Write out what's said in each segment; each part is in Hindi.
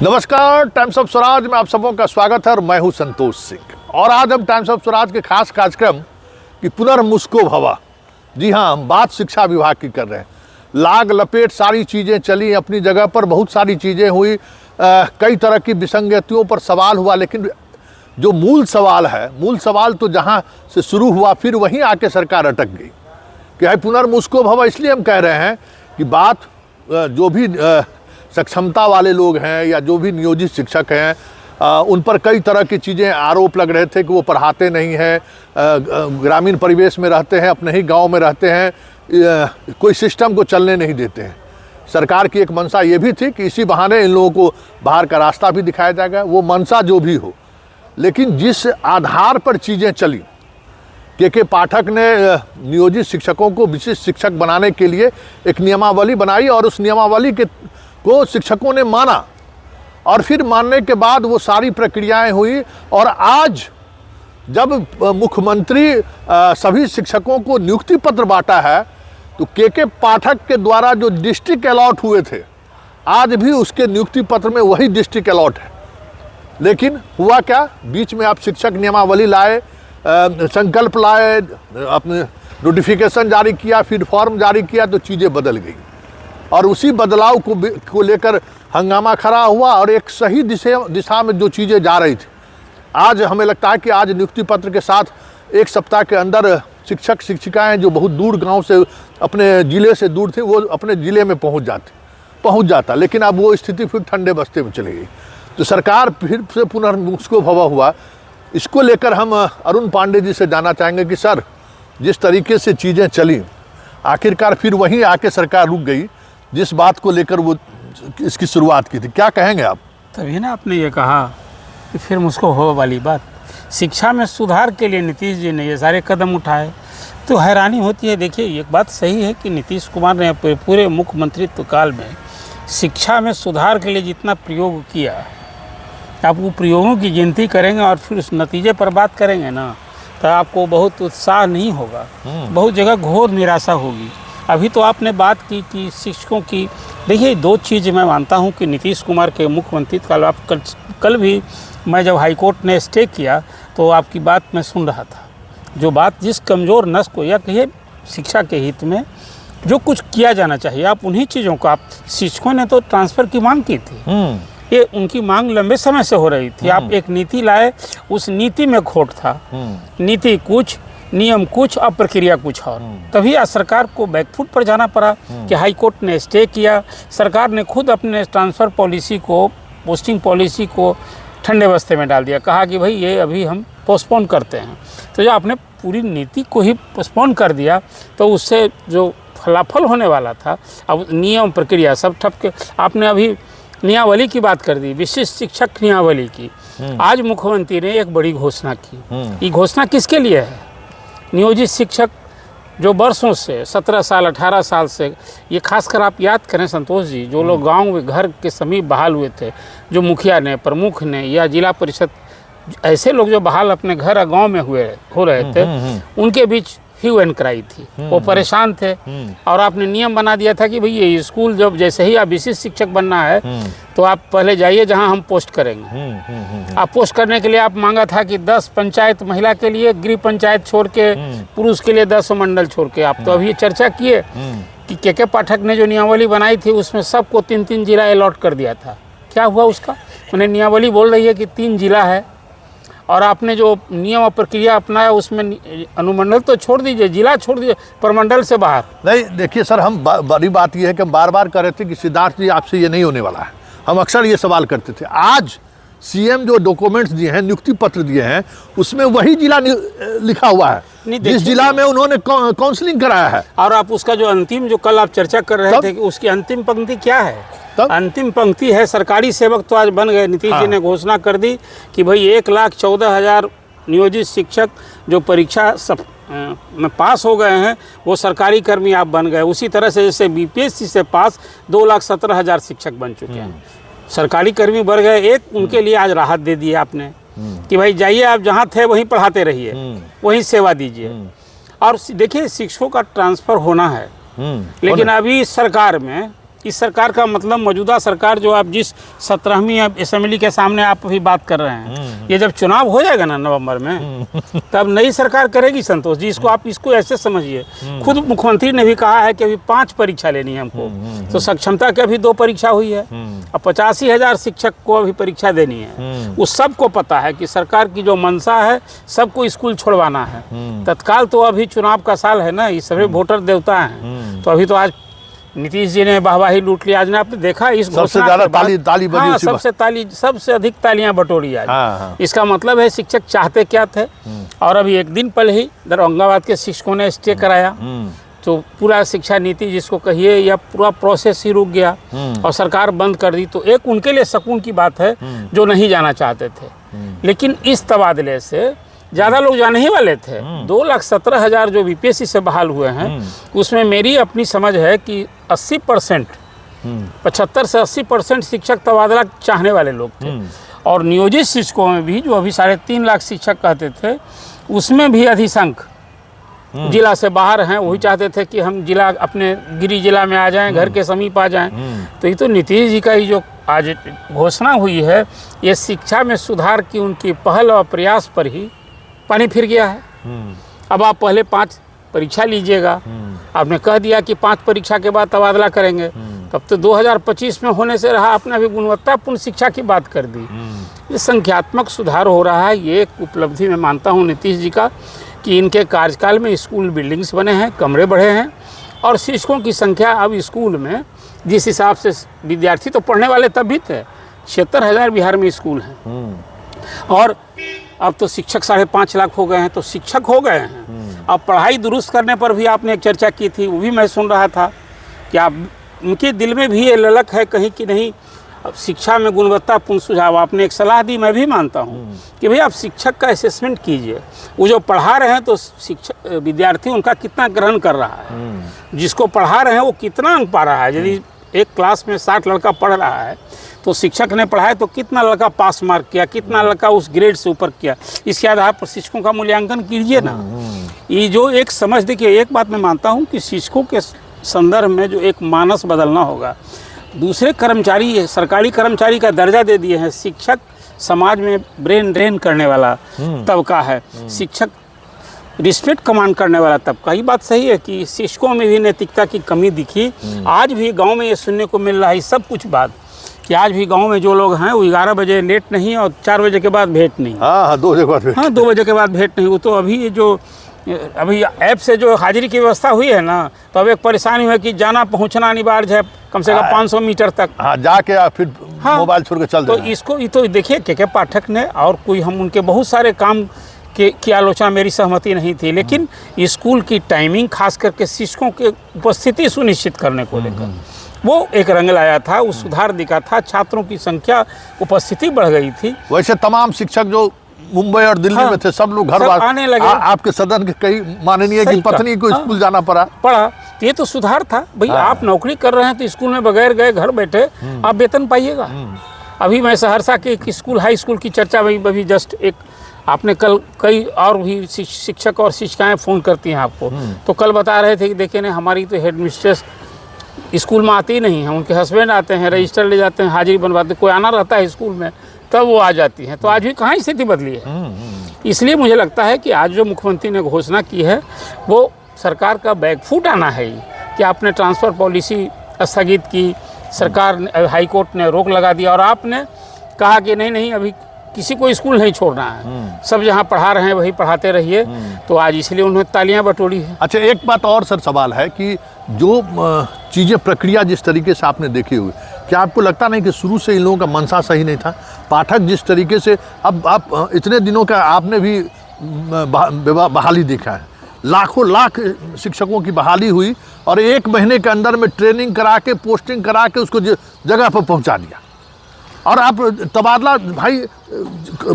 नमस्कार, टाइम्स ऑफ स्वराज में आप सबों का स्वागत है और मैं हूं संतोष सिंह। और आज हम टाइम्स ऑफ स्वराज के खास कार्यक्रम की पुनर्मुस्को भवा, जी हाँ, हम बात शिक्षा विभाग की कर रहे हैं। लाग लपेट सारी चीज़ें चली अपनी जगह पर, बहुत सारी चीज़ें हुई, कई तरह की विसंगतियों पर सवाल हुआ, लेकिन जो मूल सवाल है, मूल सवाल तो जहाँ से शुरू हुआ फिर वहीं आके सरकार अटक गई कि है पुनर्मुस्को भवा। इसलिए हम कह रहे हैं कि बात जो भी सक्षमता वाले लोग हैं या जो भी नियोजित शिक्षक हैं, उन पर कई तरह की चीज़ें आरोप लग रहे थे कि वो पढ़ाते नहीं हैं, ग्रामीण परिवेश में रहते हैं, अपने ही गांव में रहते हैं, कोई सिस्टम को चलने नहीं देते हैं। सरकार की एक मंशा ये भी थी कि इसी बहाने इन लोगों को बाहर का रास्ता भी दिखाया जाएगा। वो मंशा जो भी हो, लेकिन जिस आधार पर चीज़ें चली, के पाठक ने नियोजित शिक्षकों को विशिष्ट शिक्षक बनाने के लिए एक नियमावली बनाई और उस नियमावली को शिक्षकों ने माना, और फिर मानने के बाद वो सारी प्रक्रियाएं हुई। और आज जब मुख्यमंत्री सभी शिक्षकों को नियुक्ति पत्र बांटा है, तो के पाठक के द्वारा जो डिस्ट्रिक्ट अलॉट हुए थे, आज भी उसके नियुक्ति पत्र में वही डिस्ट्रिक्ट अलॉट है। लेकिन हुआ क्या, बीच में आप शिक्षक नियमावली लाए, संकल्प लाए, अपने नोटिफिकेशन जारी किया, फिर फॉर्म जारी किया, तो चीज़ें बदल गई और उसी बदलाव को लेकर हंगामा खड़ा हुआ और एक सही दिशा में जो चीज़ें जा रही थी, आज हमें लगता है कि आज नियुक्ति पत्र के साथ एक सप्ताह के अंदर शिक्षक शिक्षिकाएं जो बहुत दूर गांव से, अपने ज़िले से दूर थे, वो अपने ज़िले में पहुंच जाता। लेकिन अब वो स्थिति फिर ठंडे बस्ते में चली गई। तो सरकार फिर से पुनर्मुस्को भवा हुआ। इसको लेकर हम अरुण पांडे जी से जानना चाहेंगे कि सर, जिस तरीके से चीज़ें चली, आखिरकार फिर वहीं आके सरकार रुक गई जिस बात को लेकर वो इसकी शुरुआत की थी, क्या कहेंगे आप? तभी ना आपने ये कहा कि फिर मुझको हो वाली बात, शिक्षा में सुधार के लिए नीतीश जी ने ये सारे कदम उठाए, तो हैरानी होती है। देखिए, एक बात सही है कि नीतीश कुमार ने पूरे मुख्यमंत्रित्व काल में शिक्षा में सुधार के लिए जितना प्रयोग किया, आप वो प्रयोगों की गिनती करेंगे और फिर उस नतीजे पर बात करेंगे ना, तो आपको बहुत उत्साह नहीं होगा, बहुत जगह घोर निराशा होगी। अभी तो आपने बात की कि शिक्षकों की, देखिए दो चीज़ मैं मानता हूं कि नीतीश कुमार के मुख्यमंत्री काल, आप कल भी मैं जब हाईकोर्ट ने स्टे किया तो आपकी बात मैं सुन रहा था। जो बात, जिस कमज़ोर नस को, या कहिए शिक्षा के हित में जो कुछ किया जाना चाहिए, आप उन्हीं चीज़ों को, आप शिक्षकों ने तो ट्रांसफ़र की मांग की थी, ये उनकी मांग लंबे समय से हो रही थी। आप एक नीति लाए, उस नीति में खोट था, नीति कुछ, नियम कुछ और प्रक्रिया कुछ और, तभी आज सरकार को बैकफुट पर जाना पड़ा कि हाई कोर्ट ने स्टे किया। सरकार ने खुद अपने ट्रांसफ़र पॉलिसी को, पोस्टिंग पॉलिसी को ठंडे बस्ते में डाल दिया, कहा कि भाई ये अभी हम पोस्टपोन करते हैं। तो जब आपने पूरी नीति को ही पोस्टपोन कर दिया, तो उससे जो फलाफल होने वाला था, अब नियम प्रक्रिया सब ठप के। आपने अभी नियमावली की बात कर दी, विशिष्ट शिक्षक नियमावली की। आज मुख्यमंत्री ने एक बड़ी घोषणा की। ये घोषणा किसके लिए है? नियोजित शिक्षक जो वर्षों से, 17 साल 18 साल से, ये खासकर आप याद करें संतोष जी, जो लोग गांव में घर के समीप बहाल हुए थे, जो मुखिया ने, प्रमुख ने या जिला परिषद, ऐसे लोग जो बहाल अपने घर और गांव में हो रहे थे, उनके बीच ह्यू एंड क्राई थी। वो परेशान थे और आपने नियम बना दिया था कि भाई ये स्कूल, जब जैसे ही आप विशिष्ट शिक्षक बनना है तो आप पहले जाइए जहां हम पोस्ट करेंगे। आप पोस्ट करने के लिए आप मांगा था कि 10 पंचायत महिला के लिए, गृह पंचायत छोड़ के, पुरुष के लिए 10 मंडल छोड़ के। आप तो अभी चर्चा किए कि के पाठक ने जो नियमावली बनाई थी उसमें सबको 3-3 जिला अलॉट कर दिया था। क्या हुआ उसका? मैंने नियमावली बोल रही है कि 3 जिला है, और आपने जो नियम और प्रक्रिया अपनाया उसमें अनुमंडल तो छोड़ दीजिए, जिला छोड़ दीजिए, प्रमंडल से बाहर नहीं। देखिए सर, हम बड़ी बात यह है कि हम बार बार कह रहे थे कि सिद्धार्थ जी, आपसे ये नहीं होने वाला है। हम अक्सर ये सवाल करते थे। आज सीएम जो डॉक्यूमेंट्स दिए हैं, नियुक्ति पत्र दिए हैं, उसमें वही जिला लिखा हुआ है जिस जिला में उन्होंने काउंसलिंग कराया है। और आप उसका जो अंतिम, जो कल आप चर्चा कर रहे थे कि उसकी अंतिम पंक्ति क्या है? अंतिम पंक्ति है, सरकारी सेवक तो आज बन गए। नीतीश जी ने घोषणा कर दी कि भाई 1,14,000 नियोजित शिक्षक जो परीक्षा में पास हो गए हैं, वो सरकारी कर्मी आप बन गए। उसी तरह से जैसे बीपीएससी से पास 2,17,000 शिक्षक बन चुके हैं, सरकारी कर्मी बढ़ गए। एक उनके लिए आज राहत दे दी आपने कि भाई जाइए, आप जहाँ थे वहीं पढ़ाते रहिए, वहीं सेवा दीजिए। और देखिए, शिक्षकों का ट्रांसफ़र होना है, लेकिन अभी सरकार में इस सरकार का मतलब मौजूदा सरकार जो आप जिस 17वीं असेंबली के सामने आप अभी बात कर रहे हैं, ये जब चुनाव हो जाएगा ना नवंबर में, तब नई सरकार करेगी संतोष जी। इसको आप इसको ऐसे समझिए, खुद मुख्यमंत्री ने भी कहा है कि अभी 5 परीक्षा लेनी है हमको, तो सक्षमता की अभी 2 परीक्षा हुई है, अब 85,000 शिक्षक को अभी परीक्षा देनी है। उस सबको पता है कि सरकार की जो मंशा है सबको स्कूल छोड़वाना है तत्काल। तो अभी चुनाव का साल है ना, ये सभी वोटर देवता हैं, तो अभी तो आज नीतीश जी ने वाहवाही लूट लिया। आज ने आपने देखा इस सबसे ज्यादा ताली बजी। हाँ, सबसे अधिक तालियां बटोरी आज। हाँ। इसका मतलब है शिक्षक चाहते क्या थे। और अभी एक दिन पहले ही औरंगाबाद के शिक्षकों ने स्टे कराया, तो पूरा शिक्षा नीति जिसको कहिए या पूरा प्रोसेस ही रुक गया और सरकार बंद कर दी। तो एक उनके लिए सुकून की बात है जो नहीं जाना चाहते थे। लेकिन इस तबादले से ज़्यादा लोग जाने ही वाले थे। 2,17,000 जो बीपीएससी से बहाल हुए हैं, उसमें मेरी अपनी समझ है कि 80%, 75 से 80% शिक्षक तबादला चाहने वाले लोग थे। और नियोजित शिक्षकों में भी जो अभी 3.5 लाख शिक्षक कहते थे, उसमें भी अधिसंख्य जिला से बाहर हैं, वही चाहते थे कि हम जिला अपने गिरी जिला में आ जाएं, घर के समीप आ जाएं। तो ये तो नीतीश जी का ही जो आज घोषणा हुई है, ये शिक्षा में सुधार की उनकी पहल और प्रयास पर ही पानी फिर गया है। अब आप पहले 5 परीक्षा लीजिएगा, आपने कह दिया कि 5 परीक्षा के बाद तबादला करेंगे, तब तो 2025 में होने से रहा, आपने अभी गुणवत्तापूर्ण शिक्षा की बात कर दी। ये संख्यात्मक सुधार हो रहा है, ये एक उपलब्धि मैं मानता हूँ नीतीश जी का कि इनके कार्यकाल में स्कूल बिल्डिंग्स बने हैं, कमरे बढ़े हैं और शिक्षकों की संख्या अब स्कूल में जिस हिसाब से विद्यार्थी तो पढ़ने वाले तब भी थे, 76,000 बिहार में स्कूल हैं और अब तो शिक्षक 5.5 लाख हो गए हैं, तो शिक्षक हो गए हैं। अब पढ़ाई दुरुस्त करने पर भी आपने एक चर्चा की थी, वो भी मैं सुन रहा था कि आप उनके दिल में भी ये ललक है कहीं कि नहीं अब शिक्षा में गुणवत्तापूर्ण सुझाव। आपने एक सलाह दी, मैं भी मानता हूँ कि भाई आप शिक्षक का असेसमेंट कीजिए, वो जो पढ़ा रहे हैं तो शिक्षक विद्यार्थी उनका कितना ग्रहण कर रहा है, जिसको पढ़ा रहे हैं वो कितना अंक पा रहा है। यदि एक क्लास में 60 लड़का पढ़ रहा है तो शिक्षक ने पढ़ाया तो कितना लड़का पास मार्क किया, कितना लड़का उस ग्रेड से ऊपर किया, इसके आधार पर शिक्षकों का मूल्यांकन कीजिए ना। ये जो एक समझ, देखिए एक बात मैं मानता हूँ कि शिक्षकों के संदर्भ में जो एक मानस बदलना होगा। दूसरे कर्मचारी सरकारी कर्मचारी का दर्जा दे दिए हैं, शिक्षक समाज में ब्रेन ड्रेन करने वाला तबका है, शिक्षक रिस्पेक्ट कमांड करने वाला तबका। ये बात सही है कि शिक्षकों में भी नैतिकता की कमी दिखी। आज भी गांव में ये सुनने को मिल रहा है सब कुछ बात कि आज भी गांव में जो लोग हैं वो 11 बजे लेट नहीं और 4 बजे के बाद भेंट नहीं। हाँ, 2 बजे के बाद भेंट। हाँ, 2 बजे के बाद भेंट नहीं। वो तो अभी ऐप से जो हाजिरी की व्यवस्था हुई है ना, तो अब एक परेशानी है कि जाना पहुंचना अनिवार्य है कम से कम 500 मीटर तक। हाँ, जाके फिर मोबाइल छोड़ के चल तो इसको तो देखिए के पाठक ने और कोई हम उनके बहुत सारे काम की आलोचना मेरी सहमति नहीं थी, लेकिन स्कूल की टाइमिंग खास करके शिक्षकों की उपस्थिति सुनिश्चित करने को लेकर वो एक रंग लाया था, वो सुधार दिखा था, छात्रों की संख्या उपस्थिति बढ़ गई थी। वैसे तमाम शिक्षक जो मुंबई और दिल्ली में थे सब लोग घर आने लगे। आपके सदन के कई माननीय की पत्नी को स्कूल जाना पड़ा। तो ये तो सुधार था भाई। आप नौकरी कर रहे हैं तो स्कूल में बगैर गए घर बैठे आप वेतन पाइएगा। अभी मैं सहरसा के एक स्कूल हाई स्कूल की चर्चा अभी जस्ट एक आपने कल कई और भी शिक्षक और शिक्षिकाएं फ़ोन करती हैं आपको, तो कल बता रहे थे कि देखिए ना हमारी तो हेड मिस्ट्रेस स्कूल में आती नहीं है, उनके हस्बैंड आते हैं, रजिस्टर ले जाते हैं, हाजिरी बनवाते, कोई आना रहता है स्कूल में तब वो आ जाती हैं। तो आज भी कहाँ स्थिति बदली है। इसलिए मुझे लगता है कि आज जो मुख्यमंत्री ने घोषणा की है वो सरकार का बैकफुट आना है कि आपने ट्रांसफ़र पॉलिसी स्थगित की, सरकार हाई कोर्ट ने रोक लगा दिया और आपने कहा कि नहीं अभी किसी को स्कूल नहीं छोड़ना है, सब जहाँ पढ़ा रहे हैं वही पढ़ाते रहिए। तो आज इसलिए उन्होंने तालियां बटोरी है। अच्छा, एक बात और सर सवाल है कि जो चीज़ें प्रक्रिया जिस तरीके से आपने देखी हुई, क्या आपको लगता नहीं कि शुरू से इन लोगों का मनसा सही नहीं था? पाठक जिस तरीके से अब आप इतने दिनों का आपने भी बहाली देखा है, लाख शिक्षकों की बहाली हुई और 1 महीने के अंदर में ट्रेनिंग करा के पोस्टिंग करा के उसको जगह पर पहुंचा दिया। और आप तबादला भाई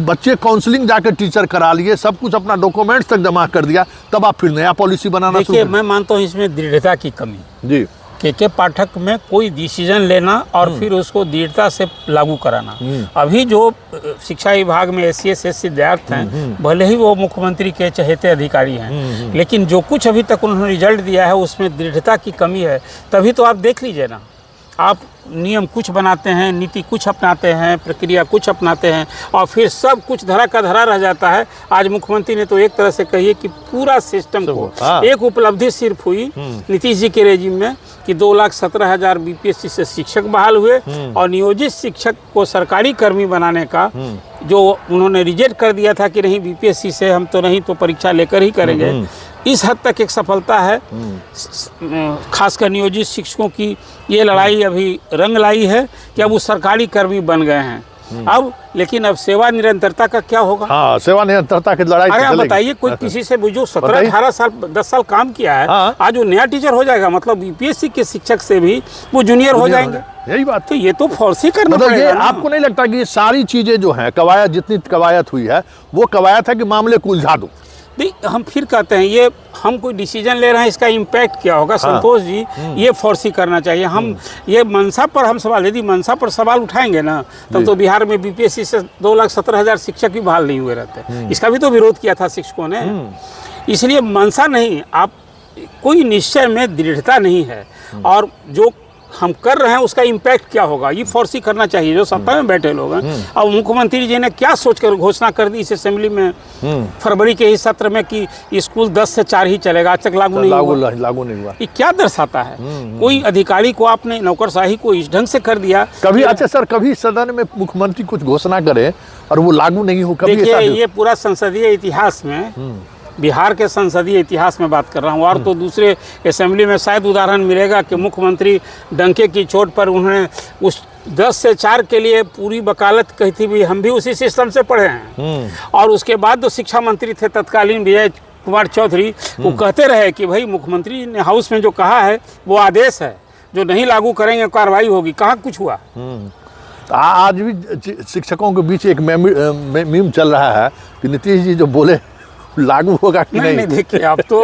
बच्चे काउंसलिंग जाकर टीचर करा लिए, सब कुछ अपना डॉक्यूमेंट्स तक जमा कर दिया, तब आप फिर नया पॉलिसी बनाना। देखिए मैं मानता हूँ इसमें दृढ़ता की कमी जी के पाठक में कोई डिसीजन लेना और फिर उसको दृढ़ता से लागू कराना। अभी जो शिक्षा विभाग में SC SC विद्यार्थी हैं, भले ही वो मुख्यमंत्री के चहेते अधिकारी हैं, लेकिन जो कुछ अभी तक उन्होंने रिजल्ट दिया है उसमें दृढ़ता की कमी है। तभी तो आप देख लीजिए ना आप नियम कुछ बनाते हैं, नीति कुछ अपनाते हैं, प्रक्रिया कुछ अपनाते हैं और फिर सब कुछ धरा का धरा रह जाता है। आज मुख्यमंत्री ने तो एक तरह से कहिए कि पूरा सिस्टम को एक उपलब्धि सिर्फ हुई नीतीश जी के रेजिम में कि 2,17,000 बीपीएससी से शिक्षक बहाल हुए और नियोजित शिक्षक को सरकारी कर्मी बनाने का जो उन्होंने रिजेक्ट कर दिया था कि नहीं बीपीएससी से हम तो नहीं तो परीक्षा लेकर ही करेंगे, इस हद तक एक सफलता है। खासकर नियोजित शिक्षकों की ये लड़ाई अभी रंग लाई है कि अब वो सरकारी कर्मी बन गए हैं। अब लेकिन अब सेवा निरंतरता का क्या होगा? हाँ, सेवा निरंतरता की लड़ाई। अरे आप बताइए, कोई किसी से जो 17-18 साल 10 साल काम किया है, आज वो नया टीचर हो जाएगा, मतलब बीपीएससी के शिक्षक से भी वो जूनियर हो जाएंगे। यही बात। तो ये तो फोर्स ही करना मतलब पड़ेगा। ये आपको नहीं लगता कि ये सारी चीजें जो हैं, कवायद जितनी कवायद हुई है वो कवायद है कि मामले को उलझा दो? नहीं, हम फिर कहते हैं ये हम कोई डिसीजन ले रहे हैं, इसका इम्पैक्ट क्या होगा? संतोष जी, ये फोर्स ही करना चाहिए। हम ये मंशा पर हम सवाल, यदि मंशा पर सवाल उठाएंगे ना तब तो बिहार में बीपीएससी से 2,17,000 शिक्षक भी बहाल नहीं हुए रहते। इसका भी तो विरोध किया था शिक्षकों ने। इसलिए मंशा नहीं, आप कोई निश्चय में दृढ़ता नहीं है और जो हम कर रहे हैं उसका इम्पैक्ट क्या होगा, ये फोर्स ही करना चाहिए जो सत्ता में बैठे लोग हैं। और मुख्यमंत्री जी ने क्या सोचकर घोषणा कर दी इस असेंबली में फरवरी के ही सत्र में कि स्कूल 10 से 4 ही चलेगा, आज तक लागू नहीं हुआ। ये क्या दर्शाता है? कोई अधिकारी को आपने नौकरशाही को इस ढंग से कर दिया। कभी अच्छा सर, कभी सदन में मुख्यमंत्री कुछ घोषणा करे और वो लागू नहीं हो? कभी देखिए, ये पूरा संसदीय इतिहास में, बिहार के संसदीय इतिहास में बात कर रहा हूँ, और तो दूसरे असेंबली में शायद उदाहरण मिलेगा कि मुख्यमंत्री डंके की चोट पर उन्होंने उस 10 से 4 के लिए पूरी वकालत कही थी। भी हम भी उसी सिस्टम से पढ़े हैं। और उसके बाद जो शिक्षा मंत्री थे तत्कालीन विजय कुमार चौधरी, वो कहते रहे कि भाई मुख्यमंत्री ने हाउस में जो कहा है वो आदेश है, जो नहीं लागू करेंगे कार्रवाई होगी। कहाँ कुछ हुआ? आज भी शिक्षकों के बीच एक मीम चल रहा है कि नीतीश जी जो बोले लागू होगा कि नहीं। देखिए, आप तो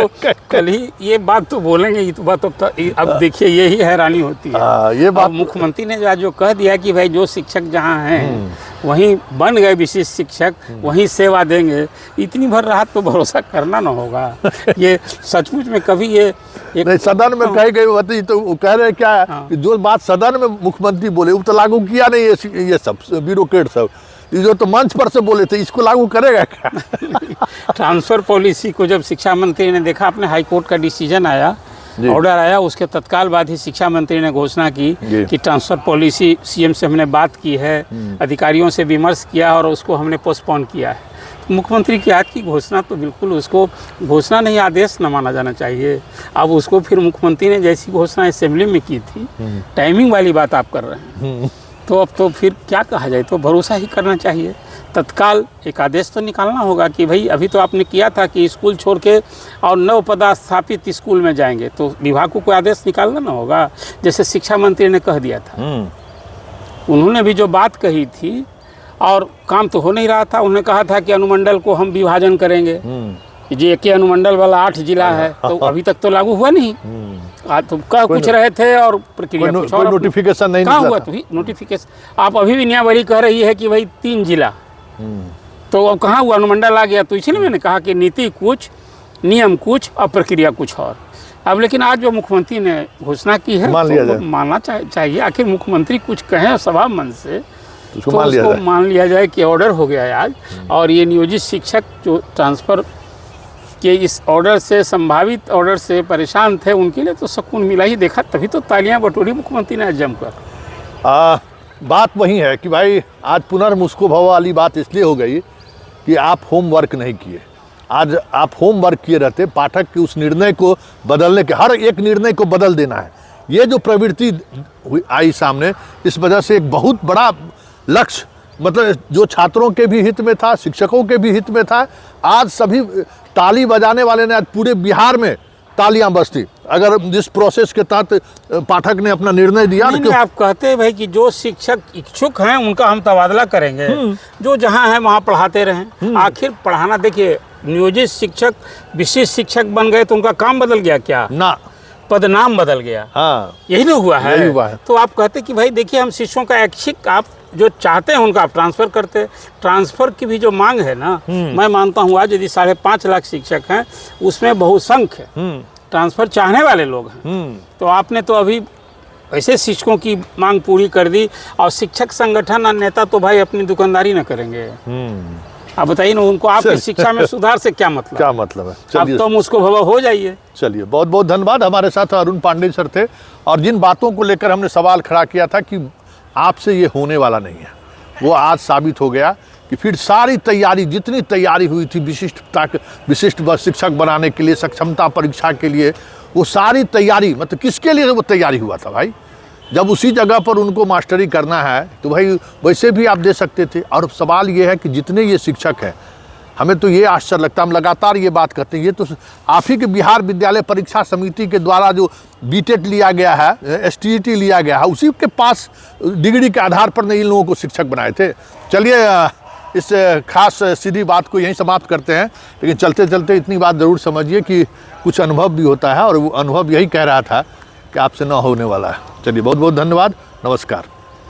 कल ही ये बात तो बोलेंगे, ये तो बात अब देखिए यही हैरानी होती है। ये बात मुख्यमंत्री ने जो कह दिया कि भाई जो शिक्षक जहाँ हैं वहीं बन गए विशिष्ट शिक्षक, वहीं सेवा देंगे, इतनी भर राहत तो भरोसा करना ना होगा। ये सचमुच में कभी ये नहीं, सदन में कही गई होती तो कह रहे क्या है कि जो बात सदन में मुख्यमंत्री बोले वो तो लागू किया नहीं। ये सब ब्यूरोक्रेट सब जो तो मंच पर से बोले थे, इसको लागू करेगा क्या? ट्रांसफर पॉलिसी को जब शिक्षा मंत्री ने देखा, अपने हाई कोर्ट का डिसीजन आया, ऑर्डर आया, उसके तत्काल बाद ही शिक्षा मंत्री ने घोषणा की कि ट्रांसफर पॉलिसी सीएम से हमने बात की है, अधिकारियों से विमर्श किया और उसको हमने पोस्टपोन किया है। तो मुख्यमंत्री की आज की घोषणा तो बिल्कुल, उसको घोषणा नहीं आदेश न माना जाना चाहिए। अब उसको फिर मुख्यमंत्री ने जैसी घोषणा असेंबली में की थी, टाइमिंग वाली बात आप कर रहे हैं, तो अब तो फिर क्या कहा जाए, तो भरोसा ही करना चाहिए। तत्काल एक आदेश तो निकालना होगा कि भाई अभी तो आपने किया था कि स्कूल छोड़ के और नव पदस्थापित स्कूल में जाएंगे, तो विभाग को कोई आदेश निकालना ना होगा, जैसे शिक्षा मंत्री ने कह दिया था। उन्होंने भी जो बात कही थी और काम तो हो नहीं रहा था। उन्होंने कहा था कि अनुमंडल को हम विभाजन करेंगे, जी एक अनुमंडल वाला 8 जिला है, तो अभी तक तो लागू हुआ नहीं। तो कह कुछ रहे थे और प्रक्रिया कुछ और, नोटिफिकेशन नहीं कहाँ हुआ? तो नोटिफिकेशन आप अभी भी न्यायावली कह रही है कि भाई 3 जिला, तो अब कहाँ हुआ? अनुमंडल आ गया। तो इसलिए मैंने कहा कि नीति कुछ, नियम कुछ और प्रक्रिया कुछ और। अब लेकिन आज जो मुख्यमंत्री ने घोषणा की है तो मानना चाहिए। आखिर मुख्यमंत्री कुछ कहें सभा मंच से तो उसको मान लिया जाए कि ऑर्डर हो गया है आज। और ये नियोजित शिक्षक जो ट्रांसफ़र के इस ऑर्डर से, संभावित ऑर्डर से परेशान थे, उनके लिए तो सुकून मिला ही देखा, तभी तो तालियां बटोरी मुख्यमंत्री ने जमकर। बात वही है कि भाई आज पुनर्मुस्को भव वाली बात इसलिए हो गई कि आप होमवर्क नहीं किए। आज आप होमवर्क किए रहते, पाठक के उस निर्णय को बदलने के, हर एक निर्णय को बदल देना है, ये जो प्रवृत्ति आई सामने, इस वजह से एक बहुत बड़ा लक्ष्य, मतलब जो छात्रों के भी हित में था, शिक्षकों के भी हित में था, आज सभी ताली बजाने वाले ने आज पूरे बिहार में तालियां बजती अगर जिस प्रोसेस के तहत पाठक ने अपना निर्णय दिया। नहीं, आप कहते हैं भाई कि जो शिक्षक इच्छुक हैं उनका हम तबादला करेंगे, जो जहां है वहां पढ़ाते रहें। आखिर पढ़ाना, देखिए नियोजित शिक्षक विशिष्ट शिक्षक बन गए तो उनका काम बदल गया क्या? ना, पदनाम बदल गया। हाँ, यही तो हुआ है। तो आप कहते कि भाई देखिए हम शिष्यों का ऐच्छिक, आप जो चाहते हैं उनका आप ट्रांसफ़र करते। ट्रांसफ़र की भी जो मांग है ना, मैं मानता हूँ आज यदि 5.5 लाख शिक्षक हैं, उसमें बहुसंख्य ट्रांसफ़र चाहने वाले लोग हैं। तो आपने तो अभी ऐसे शिक्षकों की मांग पूरी कर दी, और शिक्षक संगठन और नेता तो भाई अपनी दुकानदारी न करेंगे। आप बताइए ना, उनको आपकी शिक्षा में सुधार से क्या मतलब? क्या मतलब है? अब चलिए तो मुझको भवा हो जाइए। चलिए, बहुत बहुत धन्यवाद। हमारे साथ अरुण पांडे सर थे, और जिन बातों को लेकर हमने सवाल खड़ा किया था कि आपसे ये होने वाला नहीं है, वो आज साबित हो गया कि फिर सारी तैयारी, जितनी तैयारी हुई थी विशिष्ट शिक्षक बनाने के लिए, सक्षमता परीक्षा के लिए, वो सारी तैयारी, मतलब किसके लिए वो तैयारी हुआ था भाई? जब उसी जगह पर उनको मास्टरी करना है तो भाई वैसे भी आप दे सकते थे। और सवाल ये है कि जितने ये शिक्षक हैं, हमें तो ये आश्चर्य लगता है, हम लगातार ये बात करते हैं, ये तो आप ही के बिहार विद्यालय परीक्षा समिति के द्वारा जो बीटेट लिया गया है, एसटीईटी लिया गया है, उसी के पास डिग्री के आधार पर नहीं इन लोगों को शिक्षक बनाए थे। चलिए, इस खास सीधी बात को यहीं समाप्त करते हैं, लेकिन चलते चलते इतनी बात ज़रूर समझिए कि कुछ अनुभव भी होता है, और वो अनुभव यही कह रहा था कि आपसे ना होने वाला है। चलिए, बहुत बहुत धन्यवाद, नमस्कार।